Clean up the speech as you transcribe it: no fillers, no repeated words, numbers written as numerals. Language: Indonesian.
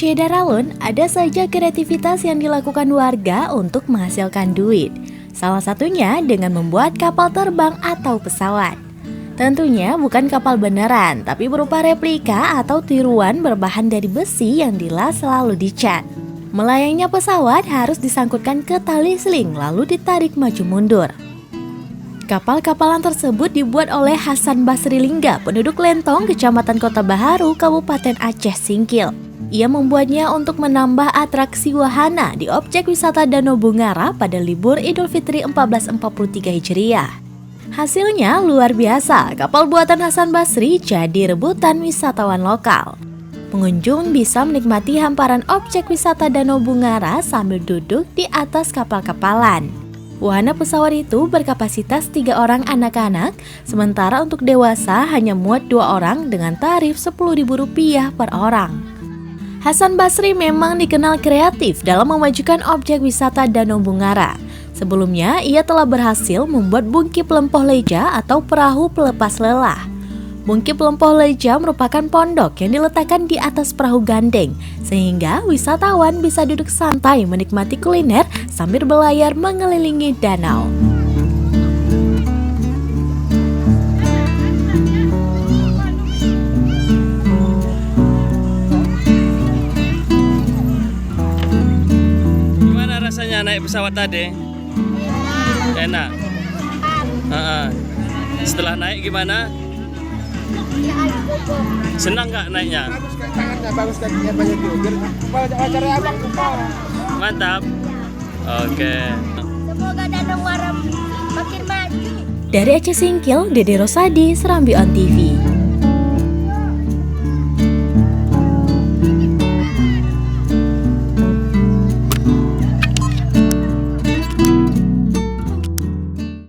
Syeda Ralun, ada saja kreativitas yang dilakukan warga untuk menghasilkan duit. Salah satunya dengan membuat kapal terbang atau pesawat. Tentunya bukan kapal beneran, tapi berupa replika atau tiruan berbahan dari besi yang dilas selalu dicat. Melayangnya pesawat harus disangkutkan ke tali seling lalu ditarik maju mundur. Kapal-kapalan tersebut dibuat oleh Hasan Basri Lingga, penduduk Lentong, Kecamatan Kota Baharu, Kabupaten Aceh Singkil. Ia membuatnya untuk menambah atraksi wahana di objek wisata Danau Bungara pada libur Idul Fitri 1443 Hijriah. Hasilnya luar biasa, kapal buatan Hasan Basri jadi rebutan wisatawan lokal. Pengunjung bisa menikmati hamparan objek wisata Danau Bungara sambil duduk di atas kapal-kapalan. Wahana pesawat itu berkapasitas 3 orang anak-anak, sementara untuk dewasa hanya muat 2 orang dengan tarif Rp10.000 per orang. Hasan Basri memang dikenal kreatif dalam memajukan objek wisata Danau Bungara. Sebelumnya, ia telah berhasil membuat bungki pelempoh leja atau perahu pelepas lelah. Bungki pelempoh leja merupakan pondok yang diletakkan di atas perahu gandeng, sehingga wisatawan bisa duduk santai menikmati kuliner sambil berlayar mengelilingi danau. Gimana rasanya naik pesawat tadi? Enak. Setelah naik gimana? Senang nggak naiknya? Bagus kakinya banyak juga. Wawancara abang Mantap. Oke. Semoga Danau Muara makin maju. Dari Aceh Singkil, Dede Rosadi, Serambi On TV.